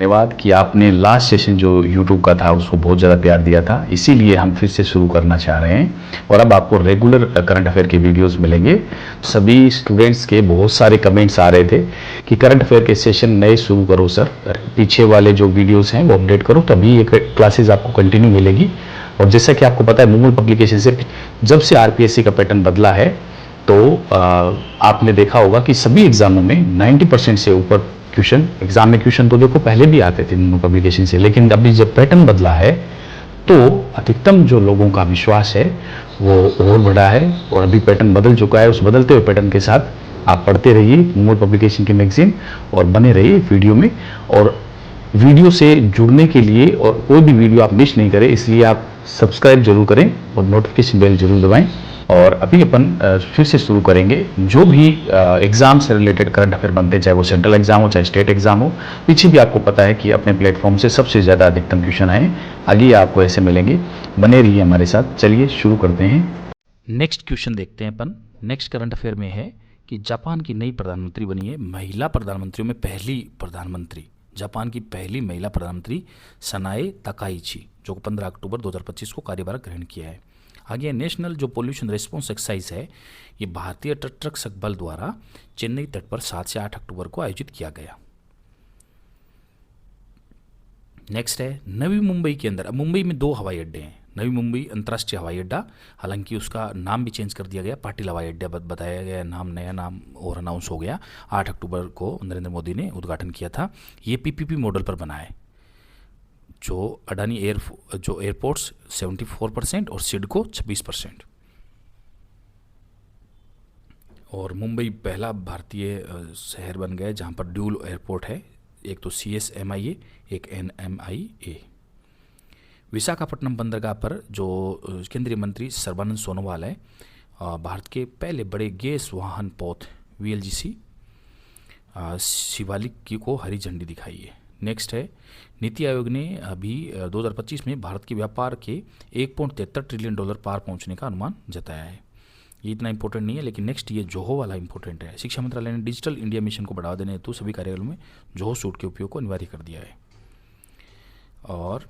धन्यवाद कि आपने लास्ट सेशन जो यूट्यूब का था उसको बहुत ज़्यादा प्यार दिया था, इसीलिए हम फिर से शुरू करना चाह रहे हैं और अब आपको रेगुलर करंट अफेयर के वीडियोस मिलेंगे। सभी स्टूडेंट्स के बहुत सारे कमेंट्स आ रहे थे कि करंट अफेयर के सेशन नए शुरू करो सर, पीछे वाले जो वीडियोस हैं वो अपडेट करो, तभी ये क्लासेज आपको कंटिन्यू मिलेगी। और जैसा कि आपको पता है मूमल पब्लिकेशन से जब से आरपीएससी का पैटर्न बदला है तो आपने देखा होगा कि सभी एग्जामों में 90% से ऊपर क्वेश्चन, एग्जाम में क्वेश्चन तो देखो पहले भी आते थे मूमल पब्लिकेशन से, लेकिन अभी जब पैटर्न बदला है तो अधिकतम जो लोगों का विश्वास है वो और बढ़ा है और अभी पैटर्न बदल चुका है। उस बदलते हुए पैटर्न के साथ आप पढ़ते रहिए मूमल पब्लिकेशन की मैगजीन और बने रहिए वीडियो में। और वीडियो से जुड़ने के लिए और कोई भी वीडियो आप मिस नहीं करें इसलिए आप सब्सक्राइब जरूर करें और नोटिफिकेशन बेल जरूर दबाएं। और अभी अपन फिर से शुरू करेंगे जो भी एग्जाम से रिलेटेड करंट अफेयर बनते हैं, चाहे वो सेंट्रल एग्जाम हो चाहे स्टेट एग्जाम हो। पीछे भी आपको पता है कि अपने प्लेटफॉर्म से सबसे ज़्यादा अधिकतम क्वेश्चन आए, आगे आपको ऐसे मिलेंगे, बने रहिए हमारे साथ। चलिए शुरू करते हैं। नेक्स्ट क्वेश्चन देखते हैं अपन। नेक्स्ट करंट अफेयर में है कि जापान की नई प्रधानमंत्री बनी है, महिला प्रधानमंत्रियों में पहली प्रधानमंत्री, जापान की पहली महिला प्रधानमंत्री सनाए तकाइची, जो 15 अक्टूबर 2025 को कार्यभार ग्रहण किया है। आगे नेशनल जो पोल्यूशन रिस्पॉन्स एक्सरसाइज है, ये भारतीय तटरक्षक बल द्वारा चेन्नई तट पर 7 से 8 अक्टूबर को आयोजित किया गया। नेक्स्ट है नवी मुंबई के अंदर, अब मुंबई में 2 हवाई अड्डे हैं। नवी मुंबई अंतर्राष्ट्रीय हवाई अड्डा, हालांकि उसका नाम भी चेंज कर दिया गया, पाटिल हवाई अड्डा बताया गया, नाम नया नाम और अनाउंस हो गया। 8 अक्टूबर को नरेंद्र मोदी ने उद्घाटन किया था। ये पीपीपी मॉडल पर बना है, जो अडानी एयरपोर्ट्स 74% और सिडको 26%। और मुंबई पहला भारतीय शहर बन गया जहां पर ड्यूल एयरपोर्ट है, एक तो CSMIA, एक NMIA। विशाखापट्टनम बंदरगाह पर जो केंद्रीय मंत्री सर्बानंद सोनोवाल है, भारत के पहले बड़े गैस वाहन पोत VLGC शिवालिक को हरी झंडी दिखाई है। नेक्स्ट है नीति आयोग ने अभी 2025 में भारत के व्यापार के 1.73 ट्रिलियन डॉलर पार पहुंचने का अनुमान जताया है। ये इतना इंपॉर्टेंट नहीं है, लेकिन नेक्स्ट ये जोहो वाला इंपॉर्टेंट है। शिक्षा मंत्रालय ने डिजिटल इंडिया मिशन को बढ़ावा देने हेतु सभी कार्यालयों में जोहो सूट के उपयोग को अनिवार्य कर दिया है। और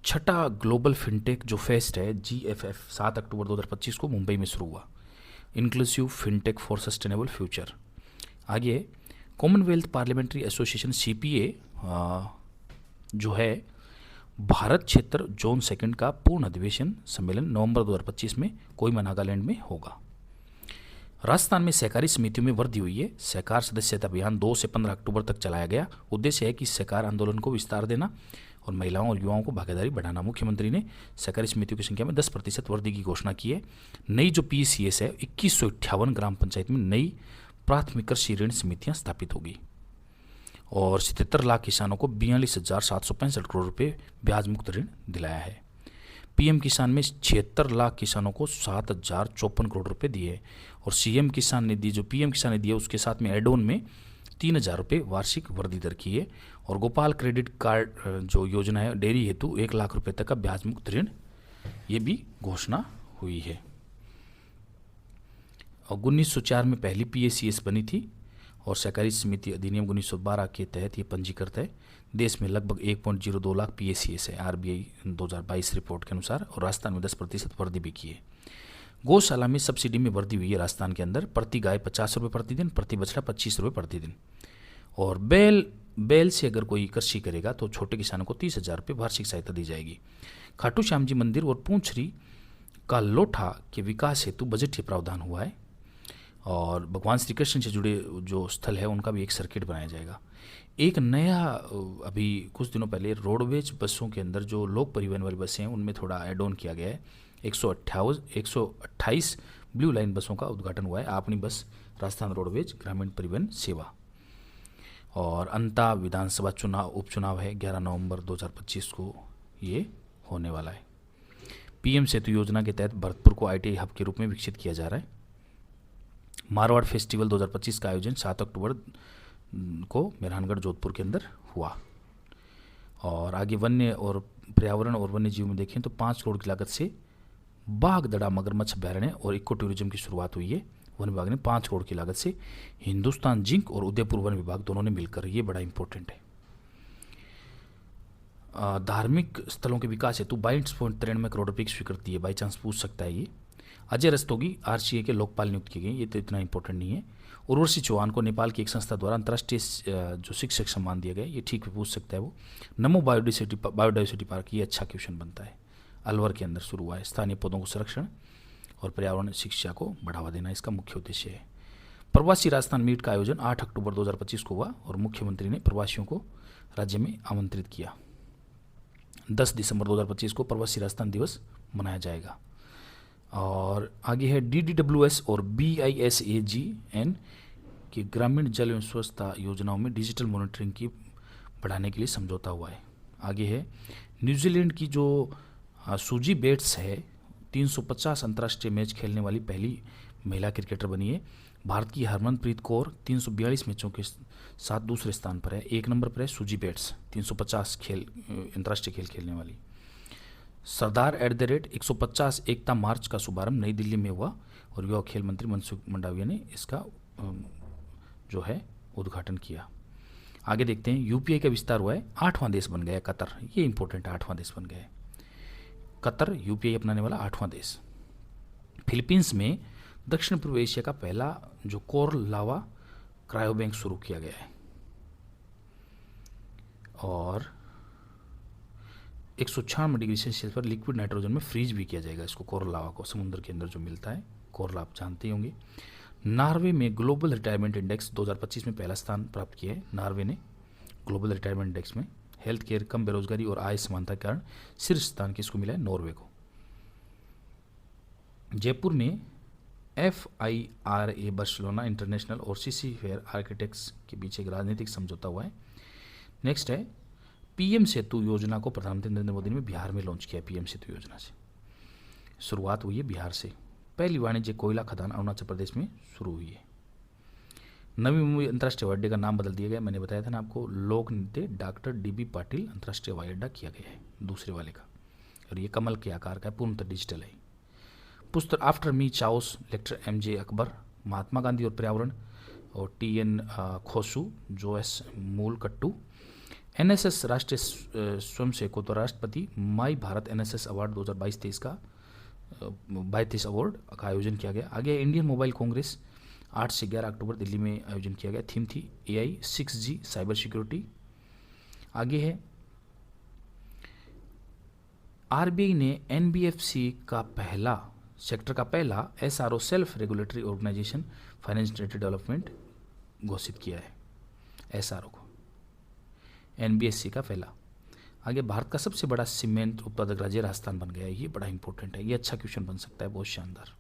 छठा ग्लोबल फिनटेक जो फेस्ट है GFF 7 अक्टूबर 2025 को मुंबई में शुरू हुआ, inclusive fintech for sustainable future. आगे कॉमनवेल्थ पार्लियामेंट्री एसोसिएशन CPA जो है भारत क्षेत्र जोन 2 का पूर्ण अधिवेशन सम्मेलन नवंबर 2025 में कोहिमा नागालैंड में होगा। राजस्थान में सहकारी समितियों में वृद्धि हुई है। सहकार सदस्यता अभियान 2 से 15 अक्टूबर तक चलाया गया। उद्देश्य है कि सहकार आंदोलन को विस्तार देना और महिलाओं और युवाओं को भागीदारी बढ़ाना। मुख्यमंत्री ने सहकारी समितियों की संख्या में 10% वृद्धि की घोषणा की है। नई जो PCS है 2158 ग्राम पंचायत में नई प्राथमिक कृषि ऋण समितियां स्थापित होगी। और 77 लाख किसानों को 42,765 करोड़ रुपए ब्याज मुक्त ऋण दिलाया है। PM किसान में 76 लाख किसानों को 7,054 करोड़ रुपए दिए और CM किसान निधि जो PM किसान निधि है उसके साथ में एड ऑन में 3,000 रुपये वार्षिक वृद्धि दर की है। और गोपाल क्रेडिट कार्ड जो योजना है डेयरी हेतु 1 लाख रुपए तक का ब्याज मुक्त ऋण, ये भी घोषणा हुई है। और 1904 में पहली PACS बनी थी और सहकारी समिति अधिनियम 1912 के तहत ये पंजीकृत है। देश में लगभग 1.02 लाख PACS है RBI 2022 रिपोर्ट के अनुसार, और राजस्थान में 10% वृद्धि भी की है। गौशाला में सब्सिडी में वृद्धि हुई है राजस्थान के अंदर, प्रति गाय 50 रुपये प्रतिदिन, प्रति बछड़ा 25 रुपये प्रतिदिन। और बैल से अगर कोई कृषि करेगा तो छोटे किसानों को 30,000 रुपये वार्षिक सहायता दी जाएगी। खाटू श्याम जी मंदिर और पूंछरी का लोठा के विकास हेतु बजटीय प्रावधान हुआ है। और भगवान श्री कृष्ण से जुड़े जो स्थल है उनका भी एक सर्किट बनाया जाएगा। एक नया अभी कुछ दिनों पहले रोडवेज बसों के अंदर जो लोक परिवहन वाली बसें हैं उनमें थोड़ा एड ऑन किया गया है। 128 ब्लू लाइन बसों का उद्घाटन हुआ है। अपनी बस राजस्थान रोडवेज ग्रामीण परिवहन सेवा। और अंता विधानसभा उपचुनाव है 11 नवंबर 2025 को ये होने वाला है। PM सेतु योजना के तहत भरतपुर को ITI हब के रूप में विकसित किया जा रहा है। मारवाड़ फेस्टिवल 2025 का आयोजन 7 अक्टूबर को मेहरानगढ़ जोधपुर के अंदर हुआ। और आगे वन्य और पर्यावरण और वन्य जीव में देखें तो 5 करोड़ की लागत से बागदड़ा मगरमच्छ अभ्यारण्य और इको टूरिज्म की शुरुआत हुई है। वन विभाग ने 5 करोड़ की लागत से हिंदुस्तान जिंक और उदयपुर वन विभाग दोनों ने मिलकर, ये बड़ा इंपॉर्टेंट है। धार्मिक स्थलों के विकास हेतु 22.93 करोड़ रुपये की स्वीकृति है, बाई चांस पूछ सकता है ये। अजय रस्तोगी आरसीए के लोकपाल नियुक्त किए गए, ये तो इतना इंपॉर्टेंट नहीं है। उर्वशी चौहान को नेपाल की एक संस्था द्वारा अंतर्राष्ट्रीय जो शिक्षक सम्मान दिया गया, ये ठीक पूछ सकता है वो। नमो बायोडाइवर्सिटी पार्क, ये अच्छा क्वेश्चन बनता है, अलवर के अंदर शुरू हुआ है। स्थानीय पौधों को संरक्षण और पर्यावरण शिक्षा को बढ़ावा देना इसका मुख्य उद्देश्य है। प्रवासी राजस्थान मीट का आयोजन 8 अक्टूबर 2025 को हुआ और मुख्यमंत्री ने प्रवासियों को राज्य में आमंत्रित किया। 10 दिसंबर 2025 को प्रवासी राजस्थान दिवस मनाया जाएगा। और आगे है DDWS और BISAGN की ग्रामीण जल एवं स्वच्छता योजनाओं में डिजिटल मॉनिटरिंग की बढ़ाने के लिए समझौता हुआ है। आगे है न्यूजीलैंड की जो सूजी बेट्स है 350 अंतर्राष्ट्रीय मैच खेलने वाली पहली महिला क्रिकेटर बनी है। भारत की हरमनप्रीत कौर 342 मैचों के साथ दूसरे स्थान पर है। एक नंबर पर है सूजी बेट्स 350 अंतर्राष्ट्रीय खेल खेलने वाली। सरदार @150 एकता मार्च का शुभारंभ नई दिल्ली में हुआ और युवा खेल मंत्री मनसुख मंडाविया ने इसका जो है उद्घाटन किया। आगे देखते हैं यूपीआई का विस्तार हुआ है, 8वां देश बन गया कतर, ये इंपॉर्टेंट है, 8वां देश बन गया है कतर, यूपीआई अपनाने वाला 8वां देश। फिलीपींस में दक्षिण पूर्व एशिया का पहला जो कोर लावा क्रायो बैंक शुरू किया गया है और 196 डिग्री सेल्सियस पर लिक्विड नाइट्रोजन में फ्रीज भी किया जाएगा इसको, कोर लावा को, समुद्र के अंदर जो मिलता है कोरला, आप जानते ही होंगे। नॉर्वे में ग्लोबल रिटायरमेंट इंडेक्स 2025 में पहला स्थान प्राप्त किया है। नॉर्वे ने ग्लोबल रिटायरमेंट इंडेक्स में हेल्थ केयर, कम बेरोजगारी और आय समानता के कारण शीर्ष स्थान किसको मिला है? नॉर्वे को। जयपुर में FIRA बार्सिलोना इंटरनेशनल और CC फेयर आर्किटेक्ट्स के बीच एक राजनीतिक समझौता हुआ है। नेक्स्ट है PM सेतु योजना को प्रधानमंत्री नरेंद्र मोदी ने बिहार में लॉन्च किया। PM सेतु योजना से शुरुआत हुई है बिहार से। पहली वाणिज्य कोयला खदान अरुणाचल प्रदेश में शुरू हुई है। नवी मुंबई अंतर्राष्ट्रीय हवाई अड्डे का नाम बदल दिया गया, मैंने बताया था ना आपको, लोक नृत्य डॉक्टर DB पाटिल अंतर्राष्ट्रीय हवाई अड्डा किया गया है दूसरे वाले का, और ये कमल के आकार का है, पूर्णतः डिजिटल है। पुस्तक after me chaos, lecture MJ Akbar, Mahatma Gandhi और पर्यावरण, और TN खोसू, JS मूलकट्टू। NSS राष्ट्रीय स्वयंसेवकों तो राष्ट्रपति माई भारत NSS अवार्ड 2022-23 का 22 अवार्ड का आयोजन किया गया। आगे इंडियन मोबाइल कांग्रेस 8 से 11 अक्टूबर दिल्ली में आयोजन किया गया। थीम थी AI 6G साइबर सिक्योरिटी। आगे है RBI ने NBFC का पहला सेक्टर का पहला SRO self regulatory organisation financial development घोषित किया है, SRO को, NBFC का पहला। आगे भारत का सबसे बड़ा सीमेंट उत्पादक राज्य राजस्थान बन गया है, ये बड़ा इंपॉर्टेंट है, ये अच्छा क्वेश्चन बन सकता है, बहुत शानदार।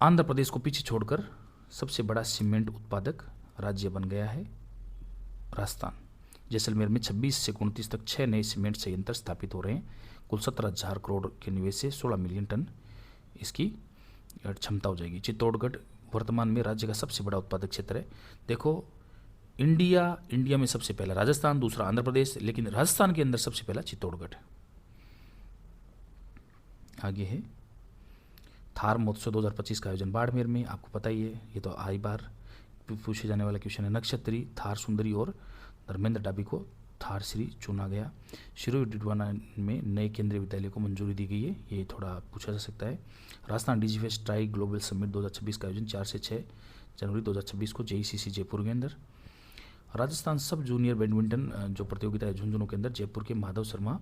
आंध्र प्रदेश को पीछे छोड़कर सबसे बड़ा सीमेंट उत्पादक राज्य बन गया है राजस्थान। जैसलमेर में 26 से 29 तक 6 नए सीमेंट संयंत्र स्थापित हो रहे हैं। कुल 17,000 करोड़ के निवेश से 16 मिलियन टन इसकी क्षमता हो जाएगी। चित्तौड़गढ़ वर्तमान में राज्य का सबसे बड़ा उत्पादक क्षेत्र है। देखो इंडिया में सबसे पहला राजस्थान, दूसरा आंध्र प्रदेश, लेकिन राजस्थान के अंदर सबसे पहला चित्तौड़गढ़। आगे है थार महोत्सव 2025 का आयोजन बाड़मेर में, आपको पता ही है, ये तो हर बार पूछे जाने वाला क्वेश्चन है। नक्षत्री, थार सुंदरी और धर्मेंद्र डाबी को थार श्री चुना गया। शिरो डिडवाना में नए केंद्रीय विद्यालय को मंजूरी दी गई है, ये थोड़ा पूछा जा सकता है। Rajasthan Digifest try global summit 2026 का आयोजन 4 से 6 जनवरी 2026 को JECC जयपुर के अंदर। राजस्थान सब जूनियर बैडमिंटन जो प्रतियोगिता है झुंझुनू के अंदर, जयपुर के माधव शर्मा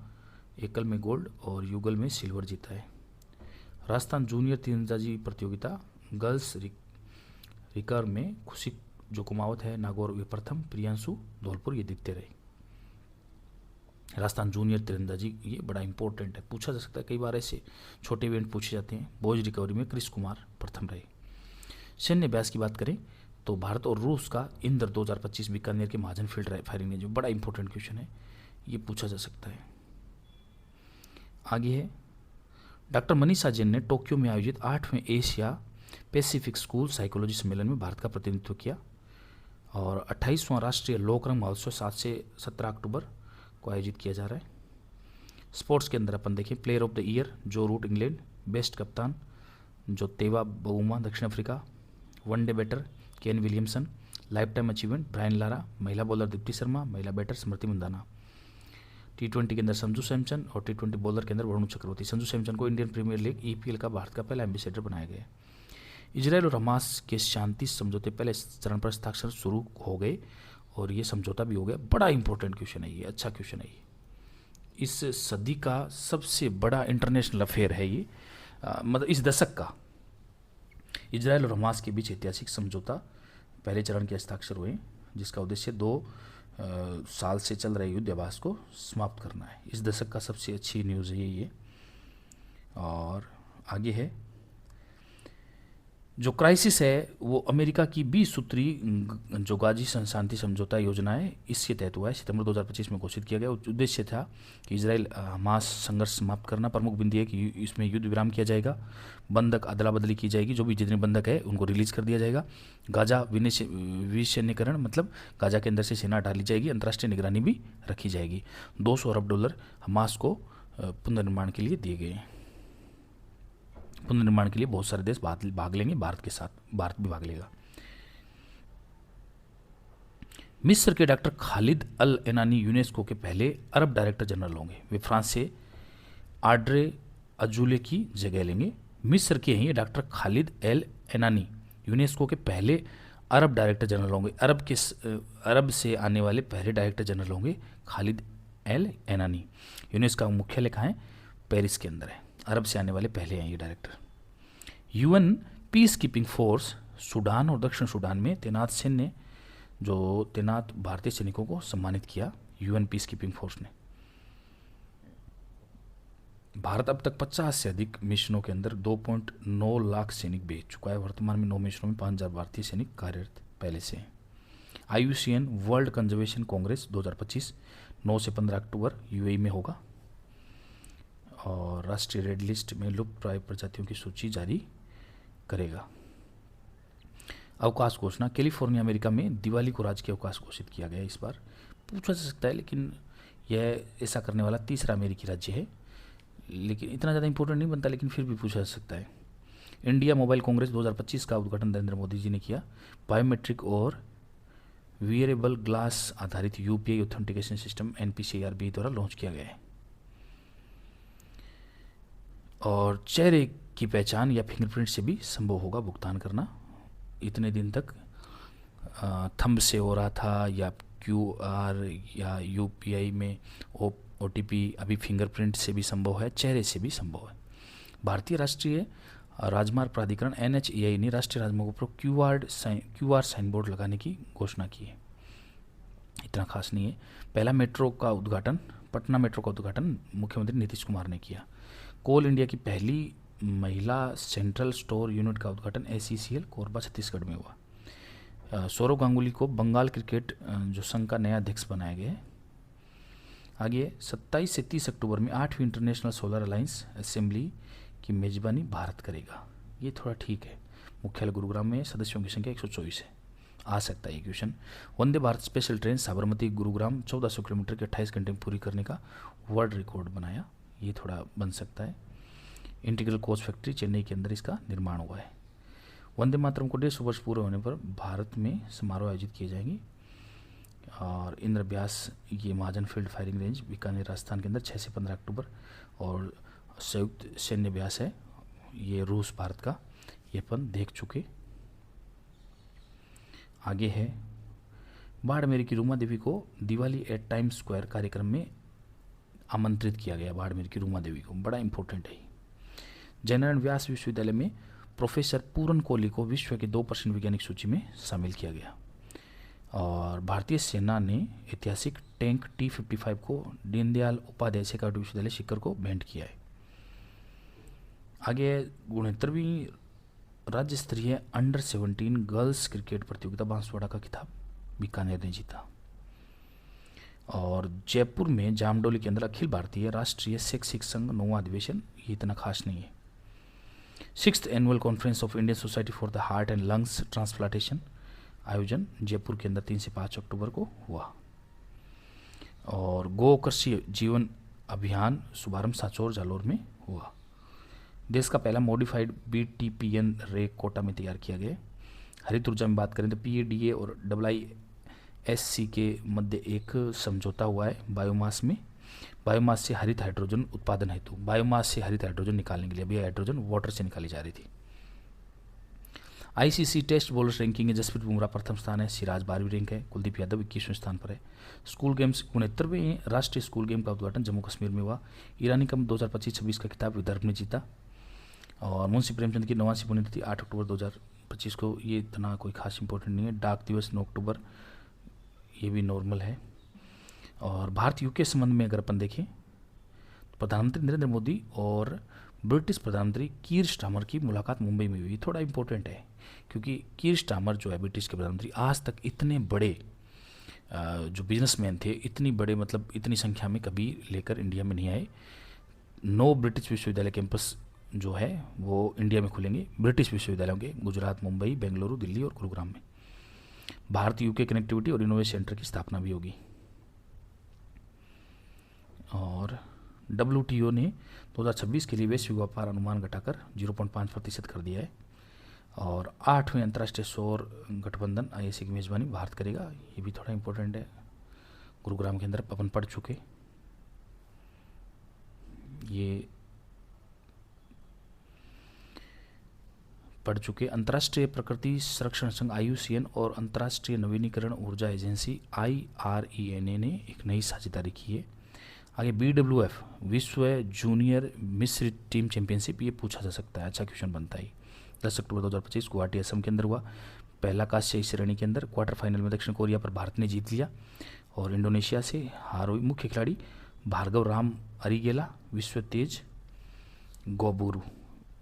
एकल में गोल्ड और युगल में सिल्वर जीता है। राजस्थान जूनियर तीरंदाजी प्रतियोगिता गर्ल्स रिकर्व में खुशी जो कुमावत है नागौर वे प्रथम, प्रियांशु धौलपुर ये द्वितीय रहे। राजस्थान जूनियर तीरंदाजी ये बड़ा इंपॉर्टेंट है, पूछा जा सकता है कई बार, ऐसे छोटे इवेंट पूछे जाते हैं। बोझ रिकवरी में क्रिस कुमार प्रथम रहे। सैन्य अभ्यास की बात करें तो भारत और रूस का इंदर 2025 बीकानेर के महाजन फील्ड फायरिंग है, जो बड़ा इंपॉर्टेंट क्वेश्चन है, ये पूछा जा सकता है। आगे है डॉक्टर मनीषा जैन ने टोक्यो में आयोजित 8वें एशिया पैसिफिक स्कूल साइकोलॉजी सम्मेलन में भारत का प्रतिनिधित्व किया। और 28वां राष्ट्रीय लोकरंग महोत्सव 7 से 17 अक्टूबर को आयोजित किया जा रहा है। स्पोर्ट्स के अंदर अपन देखें player of the year Joe Root England, best कप्तान जो तेवा बउमा दक्षिण Africa, one day batter Kane Williamson, lifetime achievement Brian Lara, महिला बॉलर दीप्ति शर्मा, महिला बैटर स्मृति मंदाना। T20 के अंदर संजू सैमसन और T20 बॉलर के अंदर वरुण चक्रवर्ती। संजू सैमसन को इंडियन प्रीमियर लीग EPL का भारत का पहला एम्बेसडर बनाया गया। इजराइल और हमास के शांति समझौते पहले चरण पर हस्ताक्षर शुरू हो गए और ये समझौता भी हो गया। बड़ा इंपॉर्टेंट क्वेश्चन है ये, अच्छा क्वेश्चन है ये। इस सदी का सबसे बड़ा इंटरनेशनल अफेयर है ये, मतलब इस दशक का। इजराइल और हमास के बीच ऐतिहासिक समझौता पहले चरण के हस्ताक्षर हुए, जिसका उद्देश्य 2 साल से चल रहे युद्धाभ्यास को समाप्त करना है। इस दशक का सबसे अच्छी न्यूज़ है ये। और आगे है, जो क्राइसिस है वो अमेरिका की 20 सूत्री जो गाजी शांति समझौता योजना है, इसके तहत हुआ है। सितंबर 2025 में घोषित किया गया। उद्देश्य था कि इजराइल हमास संघर्ष समाप्त करना। प्रमुख बिंदु है कि इसमें युद्ध विराम किया जाएगा, बंधक अदला बदली की जाएगी, जो भी जितने बंधक है उनको रिलीज कर दिया जाएगा। गाजा विनिशनीकरण, मतलब गाजा के अंदर से सेना हटा ली जाएगी। अंतर्राष्ट्रीय निगरानी भी रखी जाएगी। $200 अरब हमास को पुनर्निर्माण के लिए दिए गए हैं। पुनर्निर्माण के लिए बहुत सारे देश भाग लेंगे, भारत के साथ भारत भी भाग लेगा। मिस्र के डॉक्टर खालिद अल एनानी यूनेस्को के पहले अरब डायरेक्टर जनरल होंगे। वे फ्रांस से आड्रे अजूले की जगह लेंगे। मिस्र के हैं डॉक्टर खालिद एल एनानी, यूनेस्को के पहले अरब डायरेक्टर जनरल होंगे। अरब से आने वाले पहले डायरेक्टर जनरल होंगे खालिद एल एनानी। यूनेस्को का मुख्यालय कहाँ है? पेरिस के अंदर है। अरब से आने वाले पहले हैं ये director. UN peace keeping force Sudan और दक्षिण सूडान में तैनात सैन्य जो तैनात भारतीय सैनिकों को सम्मानित किया UN पीस कीपिंग फोर्स ने। भारत अब तक 50 से अधिक मिशनों के अंदर 2.9 लाख सैनिक भेज चुका है। वर्तमान में 9 मिशनों में 5000 भारतीय सैनिक कार्यरत पहले से हैं। IUCN वर्ल्ड कंजर्वेशन कांग्रेस 2025 9 से 15 अक्टूबर UAE में होगा। और राष्ट्रीय रेड लिस्ट में लुप्त प्राय प्रजातियों की सूची जारी करेगा। अवकाश घोषणा, कैलिफोर्निया अमेरिका में दिवाली को राजकीय अवकाश घोषित किया गया। इस बार पूछा जा सकता है, लेकिन यह ऐसा करने वाला तीसरा अमेरिकी राज्य है, लेकिन इतना ज़्यादा इंपॉर्टेंट नहीं बनता, लेकिन फिर भी पूछा जा सकता है। इंडिया मोबाइल कांग्रेस 2025 का उद्घाटन नरेंद्र मोदी जी ने किया। बायोमेट्रिक और वियरेबल ग्लास आधारित UPI ऑथेंटिकेशन सिस्टम NPCIRB द्वारा लॉन्च किया गया है। और चेहरे की पहचान या फिंगरप्रिंट से भी संभव होगा भुगतान करना। इतने दिन तक थंब से हो रहा था या QR या UPI में OTP, अभी फिंगरप्रिंट से भी संभव है, चेहरे से भी संभव है। भारतीय राष्ट्रीय राजमार्ग प्राधिकरण NHAI ने राष्ट्रीय राजमार्गों पर QR साइन बोर्ड लगाने की घोषणा की है। इतना खास नहीं है। पहला मेट्रो का उद्घाटन, पटना मेट्रो का उद्घाटन मुख्यमंत्री नीतीश कुमार ने किया। कोल इंडिया की पहली महिला सेंट्रल स्टोर यूनिट का उद्घाटन SECL कोरबा छत्तीसगढ़ में हुआ। सौरव गांगुली को बंगाल क्रिकेट जो संघ का नया अध्यक्ष बनाया गया है। आगे 27 से 30 अक्टूबर में 8वीं इंटरनेशनल सोलर अलायंस असेंबली की मेजबानी भारत करेगा। ये थोड़ा ठीक है। मुख्यालय गुरुग्राम में, सदस्यों की संख्या 124 है। आ सकता है ये question. Vande Bharat special train Sabarmati Gurugram 1400 kilometre के 28 घंटे में पूरी करने का वर्ल्ड रिकॉर्ड बनाया। ये थोड़ा बन सकता है। इंटीग्रल कोच फैक्ट्री चेन्नई के अंदर इसका निर्माण हुआ है। वंदे मातरम को 150 वर्ष पूरे होने पर भारत में समारोह आयोजित किए जाएंगे। और इंद्रब्यास, ये Mahajan field firing range Bikaner Rajasthan के अंदर 6 से 15 अक्टूबर। और संयुक्त सैन्य अभ्यास है ये रूस भारत का, ये अपन देख चुके। आगे है, बाड़मेर की रूमा देवी को दिवाली एट टाइम्स स्क्वायर कार्यक्रम में आमंत्रित किया गया। बाड़मेर की रूमा देवी को, बड़ा इंपॉर्टेंट है। जयनारायण व्यास विश्वविद्यालय में प्रोफेसर पूरन कोहली को विश्व के 2% वैज्ञानिक सूची में शामिल किया गया। और भारतीय सेना ने ऐतिहासिक टैंक T-55 को दीनदयाल उपाध्याय शेखावटी विश्वविद्यालय सीकर को भेंट किया है। आगे 69वीं राज्य स्तरीय अंडर 17 गर्ल्स क्रिकेट प्रतियोगिता बांसवाड़ा का खिताब बीकानेर ने जीता। और जयपुर में जामडोली के अंदर अखिल भारतीय राष्ट्रीय शैक्षिक संघ 9वां अधिवेशन, ये इतना खास नहीं है। 6th annual conference of Indian society for the heart and lungs transplantation आयोजन जयपुर के अंदर 3 से 5 अक्टूबर को हुआ। और गो कृषि जीवन अभियान शुभारंभ सांचौर जालोर में हुआ। देश का पहला मॉडिफाइड BTPN रेक कोटा में तैयार किया गया। हरित ऊर्जा में बात करें तो PADA और IISc के मध्य एक समझौता हुआ है बायोमास में। बायोमास से हरित हाइड्रोजन उत्पादन हेतु, बायोमास से हरित हाइड्रोजन निकालने के लिए, अभी हाइड्रोजन वाटर से निकाली जा रही थी। आईसीसी टेस्ट बॉलर्स रैंकिंग में जसप्रीत बुमराह प्रथम स्थान है, सिराज 12वीं रैंक है, कुलदीप यादव 21वें स्थान पर है। स्कूल गेम्स 69वें राष्ट्रीय स्कूल गेम का उद्घाटन जम्मू कश्मीर में हुआ। ईरानी कप 2025-26 का खिताब विदर्भ ने जीता। और मुंशी प्रेमचंद की 89वीं पुण्यतिथि 8 अक्टूबर 2025 को, ये इतना कोई खास इंपॉर्टेंट नहीं है। डाक दिवस 9 अक्टूबर, ये भी नॉर्मल है। और भारत यूके संबंध में अगर अपन देखें तो प्रधानमंत्री नरेंद्र मोदी और ब्रिटिश प्रधानमंत्री कीर स्टामर की मुलाकात मुंबई में हुई। थोड़ा इंपॉर्टेंट है क्योंकि कीर स्टामर जो है ब्रिटिश के प्रधानमंत्री, आज तक इतने बड़े जो बिजनेसमैन थे, इतनी बड़े मतलब इतनी संख्या में कभी लेकर इंडिया में नहीं आए। 9 ब्रिटिश विश्वविद्यालय कैंपस जो है वो इंडिया में खुलेंगे, ब्रिटिश विश्वविद्यालयों के, गुजरात, मुंबई, बेंगलुरु, दिल्ली और गुरुग्राम में। भारत यूके कनेक्टिविटी और इनोवेशन सेंटर की स्थापना भी होगी। और WTO ने 2026 के लिए वैश्विक व्यापार अनुमान घटाकर 0.5% कर दिया है। और 8वें अंतर्राष्ट्रीय सौर गठबंधन ISA की मेजबानी भारत करेगा, ये भी थोड़ा इंपॉर्टेंट है। गुरुग्राम के अंदर अपन पढ़ चुके, ये पढ़ चुके। अंतर्राष्ट्रीय प्रकृति संरक्षण संघ IUCN और अंतर्राष्ट्रीय नवीनीकरण ऊर्जा एजेंसी IRENA ने एक नई साझेदारी की है। आगे BWF विश्व जूनियर मिस्र टीम चैंपियनशिप, ये पूछा जा सकता है, अच्छा क्वेश्चन बनता है। 10 अक्टूबर 2025 गुवाहाटी असम के अंदर हुआ। पहला कांस्य इस श्रेणी के अंदर क्वार्टर फाइनल में दक्षिण कोरिया पर भारत ने जीत लिया और इंडोनेशिया से हार हुई। मुख्य खिलाड़ी भार्गव राम अरिगेला, विश्व तेज गोबुरू।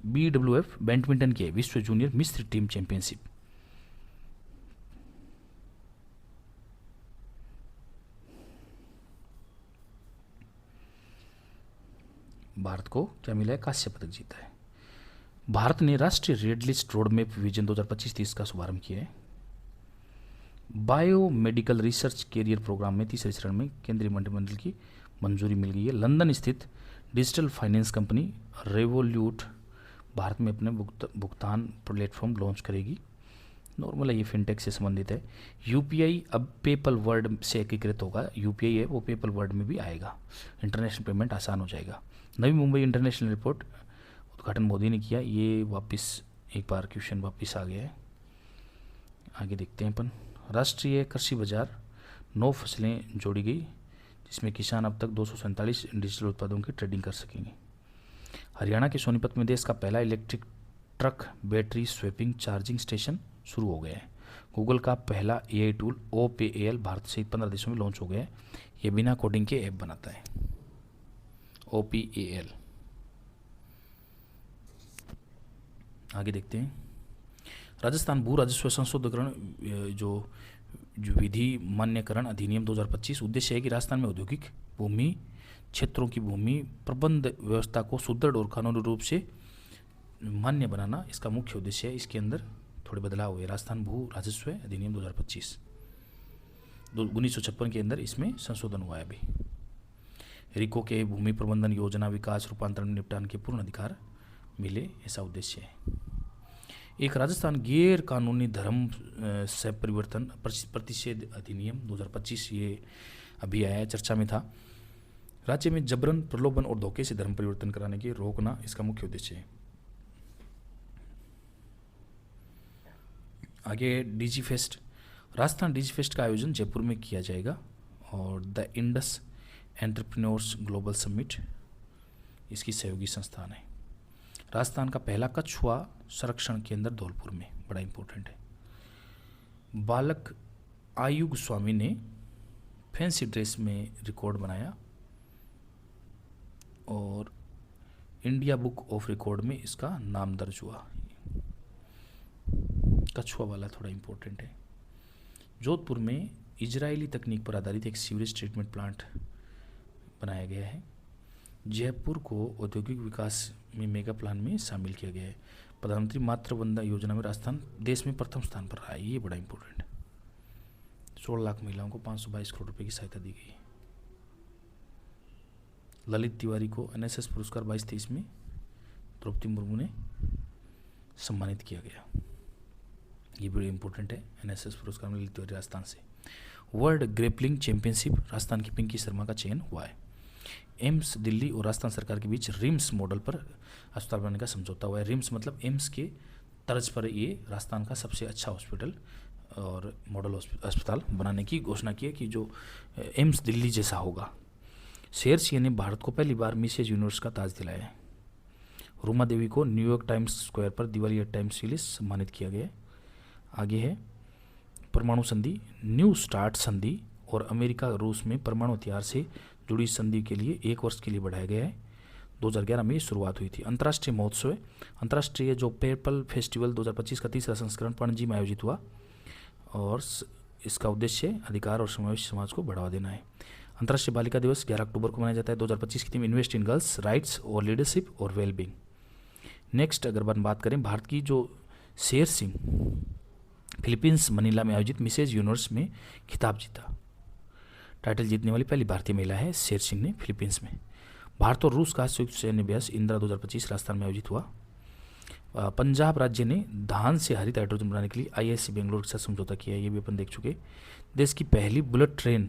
BWF बैडमिंटन के विश्व जूनियर मिस्र टीम चैंपियनशिप, भारत को क्या मिला है, कांस्य पदक जीता है। भारत ने राष्ट्रीय red list road map vision 2025-30 का शुभारंभ किया है। Biomedical research career programme में तीसरे चरण में केंद्रीय मंत्रिमंडल की मंजूरी मिल गई है। लंदन स्थित digital finance company revolute Bharat में अपने भुगतान प्लेटफॉर्म लॉन्च करेगी। नॉर्मल है, ये फिनटेक से संबंधित है। UPI अब पेपल वर्ल्ड से एकीकृत होगा। UPI है वो पेपल वर्ल्ड में भी आएगा, इंटरनेशनल पेमेंट आसान हो जाएगा। नवी मुंबई इंटरनेशनल एयरपोर्ट उद्घाटन मोदी ने किया, ये वापस एक बार क्वेश्चन वापस आ गया है। आगे देखते हैं अपन। राष्ट्रीय कृषि बाजार 9 फसलें जोड़ी गई, जिसमें किसान अब तक 247 डिजिटल उत्पादों की ट्रेडिंग कर सकेंगे। हरियाणा के सोनीपत में देश का पहला electric truck battery swapping charging station शुरू हो गया है। गूगल का पहला AI टूल OPAL भारत सहित 15 देशों में लॉन्च हो गया है। ये बिना कोडिंग के ऐप बनाता है, OPAL। आगे देखते हैं। राजस्थान भू राजस्व संशोधन जो विधि मान्यकरण अधिनियम 2025 उद्देश्य है कि राजस्थान में औद्योगिक भूमि क्षेत्रों की भूमि प्रबंध व्यवस्था को सुदृढ़ और कानूनी रूप से मान्य बनाना इसका मुख्य उद्देश्य है। इसके अंदर थोड़े बदलाव हुए। राजस्थान भू राजस्व अधिनियम 2025 1956 के अंदर इसमें संशोधन हुआ है। अभी रिको के भूमि प्रबंधन योजना विकास रूपांतरण निपटान के पूर्ण अधिकार मिले, ऐसा उद्देश्य है। एक राजस्थान गैर कानूनी धर्म से परिवर्तन प्रतिषेध अधिनियम 2025, ये अभी आया, चर्चा में था। राज्य में जबरन, प्रलोभन और धोखे से धर्म परिवर्तन कराने की रोकना इसका मुख्य उद्देश्य है। आगे डिजी फेस्ट, राजस्थान डिजी फेस्ट का आयोजन जयपुर में किया जाएगा और the Indus entrepreneurs global summit इसकी सहयोगी संस्थान है। राजस्थान का पहला कछुआ संरक्षण केंद्र धौलपुर में, बड़ा इंपॉर्टेंट है। बालक आयुग स्वामी ने फैंसी ड्रेस में रिकॉर्ड बनाया और इंडिया बुक ऑफ रिकॉर्ड में इसका नाम दर्ज हुआ। कछुआ वाला थोड़ा इंपॉर्टेंट है। जोधपुर में इजरायली तकनीक पर आधारित एक सीवरेज ट्रीटमेंट प्लांट बनाया गया है। जयपुर को औद्योगिक विकास में मेगा प्लान में शामिल किया गया है। प्रधानमंत्री मातृ वंदना योजना में राजस्थान देश में प्रथम स्थान पर रहा है, ये बड़ा इंपॉर्टेंट है। 16 लाख महिलाओं को 522 करोड़ रुपए की सहायता दी गई है। ललित तिवारी को NSS पुरस्कार 22-23 में द्रौपदी मुर्मू ने सम्मानित किया गया, ये बड़ी इंपॉर्टेंट है। NSS पुरस्कार में ललित तिवारी राजस्थान से। वर्ल्ड ग्रेपलिंग चैंपियनशिप राजस्थान की पिंकी शर्मा का चयन हुआ है। एम्स दिल्ली और राजस्थान सरकार के बीच रिम्स मॉडल पर अस्पताल बनाने का समझौता हुआ है। रिम्स मतलब एम्स के तर्ज पर ये राजस्थान का सबसे अच्छा हॉस्पिटल और मॉडल अस्पताल बनाने की घोषणा की है कि जो एम्स दिल्ली जैसा होगा। शेर सिंह ने भारत को पहली बार मिसेज यूनिवर्स का ताज दिलाया है। रूमा देवी को न्यूयॉर्क टाइम्स स्क्वायर पर दिवालिया टाइम्स के लिए सम्मानित किया गया है। आगे है परमाणु संधि, न्यू स्टार्ट संधि और अमेरिका रूस में परमाणु हथियार से जुड़ी संधि के लिए 1 वर्ष के लिए बढ़ाया गया है। 2011 में शुरुआत हुई थी। अंतर्राष्ट्रीय महोत्सव है, अंतर्राष्ट्रीय जो पर्पल फेस्टिवल 2025 का तीसरा संस्करण पणजी में आयोजित हुआ और इसका उद्देश्य अधिकार और समावेशी समाज को बढ़ावा देना है। अंतर्राष्ट्रीय बालिका दिवस 11 अक्टूबर को मनाया जाता है। 2025 की theme invest in girls rights और लीडरशिप और वेलबींग। नेक्स्ट अगर बात करें भारत की, जो शेर सिंह फिलीपींस मनीला में आयोजित मिसेज यूनिवर्स में खिताब जीता। टाइटल जीतने वाली पहली भारतीय महिला है शेर सिंह ने फिलीपींस में। भारत और रूस का संयुक्त सैन्य अभ्यास इंदिरा 2025 राजस्थान में आयोजित हुआ। पंजाब राज्य ने धान से हरित हाइड्रोजन बनाने के लिए आईआईएससी बेंगलोर के साथ समझौता किया है, ये भी अपन देख चुके। देश की पहली बुलेट ट्रेन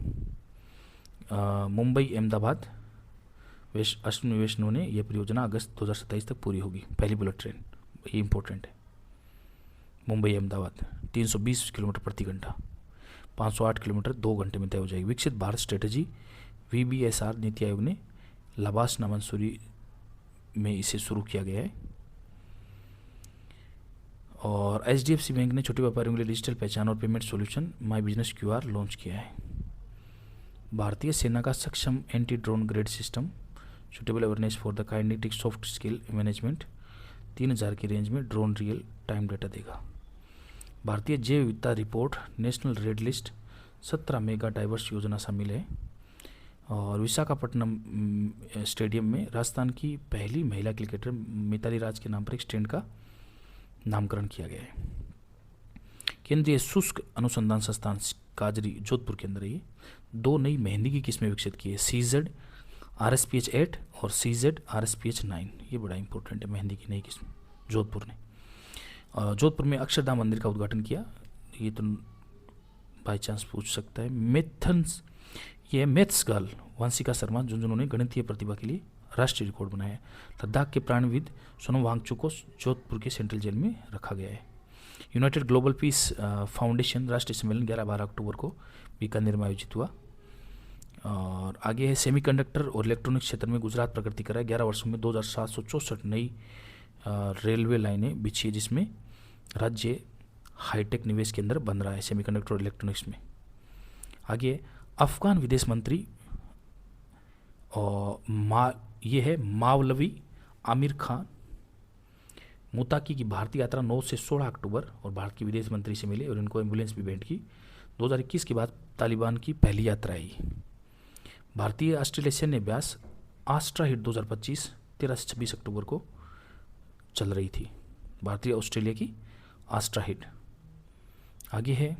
मुंबई अहमदाबाद अश्विनी वैष्णव ने यह परियोजना अगस्त 2027 तक पूरी होगी। पहली बुलेट ट्रेन, ये इंपॉर्टेंट है। मुंबई अहमदाबाद 320 किलोमीटर प्रति घंटा, 508 किलोमीटर 2 घंटे में तय हो जाएगी। विकसित भारत स्ट्रेटजी VBSR नीति आयोग ने लाभासना मंसूरी में इसे शुरू किया गया है। और HDFC बैंक ने छोटे व्यापारियों के लिए डिजिटल पहचान और payment solution my business QR launch किया है। भारतीय सेना का सक्षम anti drone grade system suitable awareness for the kinetic soft skill management 3000 की रेंज में ड्रोन रियल टाइम डेटा देगा। भारतीय जैव विविधता report national red list 17 mega diverse योजना शामिल है। और विशाखापट्टनम स्टेडियम में राजस्थान की पहली महिला क्रिकेटर मिताली राज के नाम पर एक स्टैंड का नामकरण किया गया है। केंद्रीय शुष्क अनुसंधान संस्थान काजरी जोधपुर के अंदर ये 2 नई मेहंदी की किस्में विकसित की है, CZ RSPH 8 और CZ RSPH 9। ये बड़ा इंपॉर्टेंट है, मेहंदी की नई किस्म जोधपुर ने। जोधपुर में अक्षरधाम मंदिर का उद्घाटन किया, ये तो बाई चांस पूछ सकता है। मैथ्स गर्ल वंशिका शर्मा झुंझुनू ने गणितीय प्रतिभा के लिए राष्ट्रीय रिकॉर्ड बनाया है। लद्दाख के प्राणविद सोनम वांगचुक को जोधपुर के सेंट्रल जेल में रखा गया है। यूनाइटेड ग्लोबल पीस फाउंडेशन राष्ट्रीय सम्मेलन 11-12 अक्टूबर को बीकानेर में आयोजित हुआ। और आगे है सेमीकंडक्टर और इलेक्ट्रॉनिक्स क्षेत्र में गुजरात प्रगति कर रहा है। 11 वर्षों में 2764 नई रेलवे लाइनें बिछी है, जिसमें राज्य हाईटेक निवेश के अंदर बन रहा है सेमीकंडक्टर और इलेक्ट्रॉनिक्स में। आगे अफगान विदेश मंत्री और ये है मावलवी आमिर खान मुताकी की भारतीय यात्रा 9 से 16 अक्टूबर और भारत की विदेश मंत्री से मिले और इनको एम्बुलेंस भी भेंट की। 2021 के बाद तालिबान की पहली यात्रा आई। भारतीय ऑस्ट्रेलिया सैन्य अभ्यास आस्ट्रा हिट 2025 13 से 26 अक्टूबर को चल रही थी। भारतीय ऑस्ट्रेलिया की आस्ट्रा हिट। आगे है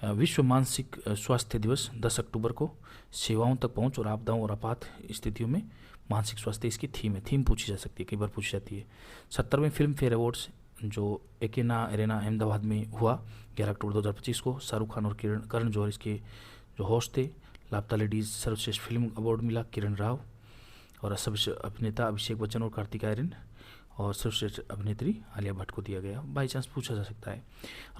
विश्व मानसिक स्वास्थ्य दिवस 10 अक्टूबर को। सेवाओं तक पहुंच और आपदाओं और आपात स्थितियों में मानसिक स्वास्थ्य इसकी थीम है। थीम पूछी जा सकती है, कई बार पूछी जाती है। 70वें फिल्म फेयर अवार्ड्स जो एकेना अरेना अहमदाबाद में हुआ 11 अक्टूबर 2025 को। शाहरुख खान और करण जौहर इसके जो होस्ट थे। लापता लेडीज सर्वश्रेष्ठ फिल्म अवार्ड मिला किरण राव और सर्वश्रेष्ठ अभिनेता अभिषेक बच्चन और कार्तिक आर्यन और सर्वश्रेष्ठ अभिनेत्री आलिया भट्ट को दिया गया। बाई चांस पूछा जा सकता है।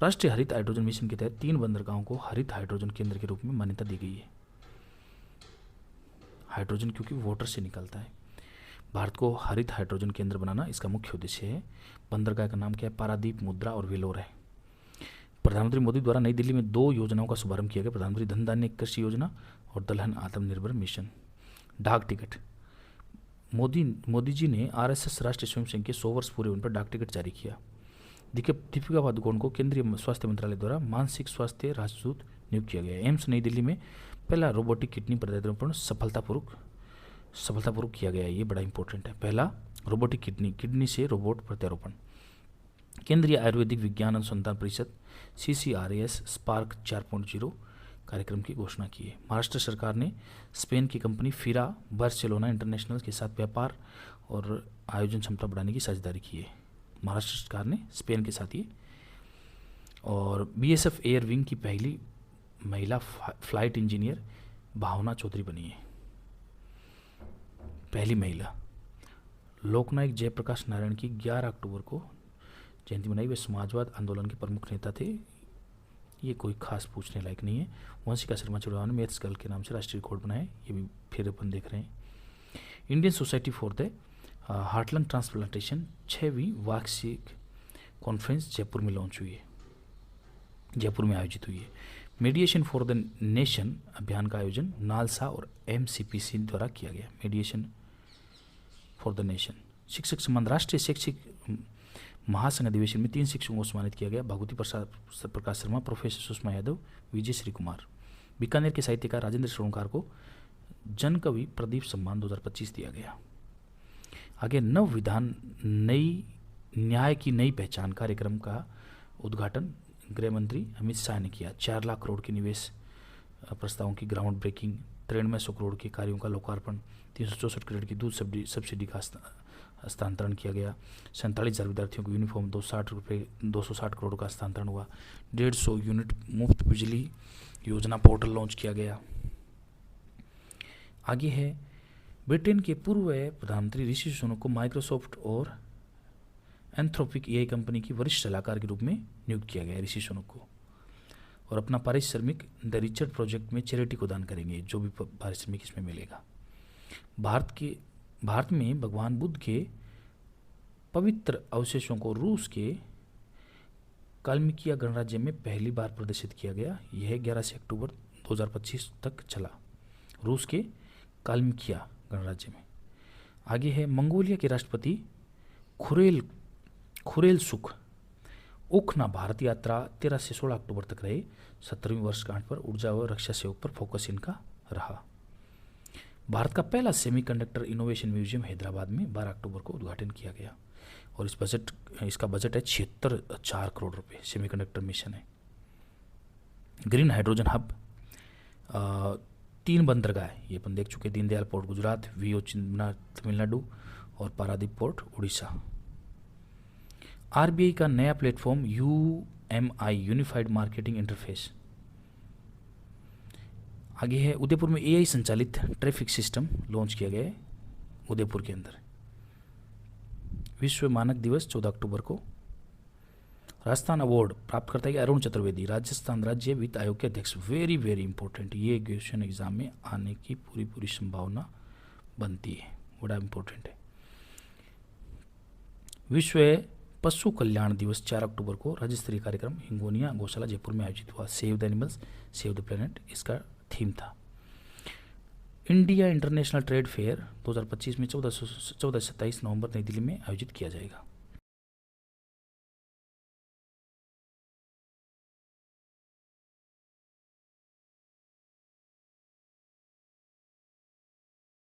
राष्ट्रीय हरित हाइड्रोजन मिशन के तहत 3 बंदरगाहों को हरित हाइड्रोजन केंद्र के रूप में मान्यता दी गई है। हाइड्रोजन क्योंकि वाटर से निकलता है। भारत को हरित हाइड्रोजन केंद्र बनाना इसका मुख्य उद्देश्य है। बंदरगाह का नाम क्या है? पारादीप, मुद्रा और वेलोर है। प्रधानमंत्री मोदी द्वारा नई दिल्ली में 2 योजनाओं का शुभारंभ किया गया। प्रधानमंत्री धन धान्य कृषि योजना और दलहन आत्मनिर्भर मिशन। डाक टिकट, मोदी जी ने RSS राष्ट्रीय स्वयंसेवक के 100 वर्ष पूरे होने पर डाक टिकट जारी किया। दीपिका पादुकोण को केंद्रीय स्वास्थ्य मंत्रालय द्वारा मानसिक स्वास्थ्य राजदूत नियुक्त किया गया है। एम्स नई दिल्ली में पहला रोबोटिक किडनी प्रत्यारोपण सफलतापूर्वक किया गया है। ये बड़ा इंपॉर्टेंट है। पहला रोबोटिक किडनी से रोबोट प्रत्यारोपण। केंद्रीय आयुर्वेदिक विज्ञान अनुसंधान परिषद CCRAS स्पार्क 4.0 कार्यक्रम की घोषणा की है। महाराष्ट्र सरकार ने स्पेन की कंपनी फिरा बार्सिलोना इंटरनेशनल के साथ व्यापार और आयोजन क्षमता बढ़ाने की साझेदारी की है। महाराष्ट्र सरकार ने स्पेन के साथ ये। और BSF एयर विंग की पहली महिला फ्लाइट इंजीनियर भावना चौधरी बनी है। पहली महिला। लोकनायक जयप्रकाश नारायण की 11 अक्टूबर को जयंती मनाई। वे समाजवाद आंदोलन के प्रमुख नेता थे। ये कोई खास पूछने लायक नहीं है। वंशिका शर्मा चौहान ने मैथ्स गर्ल के नाम से राष्ट्रीय रिकॉर्ड बनाए, ये भी फिर अपन देख रहे हैं। Indian society for the heart lung transplantation 6वीं वार्षिक कॉन्फ्रेंस जयपुर में लॉन्च हुई है, जयपुर में आयोजित हुई है। मीडिएशन फॉर द नेशन अभियान का आयोजन नालसा और MCPC द्वारा किया गया। Mediation for the nation. शिक्षक सम्मान। राष्ट्रीय शैक्षिक महासंघ अधिवेशन में 3 शिक्षकों को सम्मानित किया गया। भगवती प्रकाश शर्मा, प्रोफेसर सुषमा यादव, विजय श्री कुमार। बीकानेर के साहित्यकार राजेंद्र शोणकार को जनकवि प्रदीप सम्मान 2025 दिया गया। आगे नव विधान नई न्याय की नई पहचान कार्यक्रम का उद्घाटन गृह मंत्री अमित शाह ने किया। 4 लाख करोड़ के निवेश प्रस्तावों की ग्राउंड ब्रेकिंग, 9300 करोड़ के कार्यों का लोकार्पण, 364 करोड़ की दूध सब्सिडी का हस्तांतरण किया गया। 47,000 विद्यार्थियों को यूनिफॉर्म 260 करोड़ का हस्तांतरण हुआ। 150 यूनिट मुफ्त बिजली योजना पोर्टल लॉन्च किया गया। आगे है ब्रिटेन के पूर्व प्रधानमंत्री ऋषि सुनक को माइक्रोसॉफ्ट और एंथ्रोपिक AI कंपनी की वरिष्ठ सलाहकार के रूप में नियुक्त किया गया। ऋषि सुनक को और अपना पारिश्रमिक द रिचर्ड प्रोजेक्ट में चैरिटी को दान करेंगे, जो भी पारिश्रमिक इसमें मिलेगा। भारत में भगवान बुद्ध के पवित्र अवशेषों को रूस के काल्मिकिया गणराज्य में पहली बार प्रदर्शित किया गया। यह 11 से अक्टूबर 2025 तक चला, रूस के काल्मिकिया गणराज्य में। आगे है मंगोलिया के राष्ट्रपति खुरेलसुख उखना भारत यात्रा 13 से 16 अक्टूबर तक रहे। 17वीं वर्षगांठ पर ऊर्जा व रक्षा सहयोग पर फोकस इनका रहा। भारत का पहला सेमीकंडक्टर इनोवेशन म्यूजियम हैदराबाद में 12 अक्टूबर को उद्घाटन किया गया और इसका बजट है 76 करोड़ रुपए। सेमीकंडक्टर मिशन है। ग्रीन हाइड्रोजन हब 3 बंदरगाह है, ये अपन देख चुके। दीनदयाल पोर्ट गुजरात, VO चिंतमना तमिलनाडु और पारादीप पोर्ट उड़ीसा। RBI का नया platform UMI unified marketing interface. आगे है उदयपुर में AI संचालित ट्रैफिक सिस्टम लॉन्च किया गया है उदयपुर के अंदर। विश्व मानक दिवस 14 अक्टूबर को। राजस्थान अवार्ड प्राप्त करता है अरुण चतुर्वेदी, राजस्थान राज्य वित्त आयोग के अध्यक्ष। वेरी वेरी इंपॉर्टेंट, ये क्वेश्चन एग्जाम में आने की पूरी संभावना बनती है, बड़ा इंपॉर्टेंट है। विश्व पशु कल्याण दिवस 4 अक्टूबर को राज्य स्तरीय कार्यक्रम हिंगोनिया गौशाला जयपुर में आयोजित हुआ। Save the animals save the planet इसका थीम था। इंडिया इंटरनेशनल ट्रेड फेयर 2025 में 14 से 27 नवंबर नई दिल्ली में आयोजित किया जाएगा।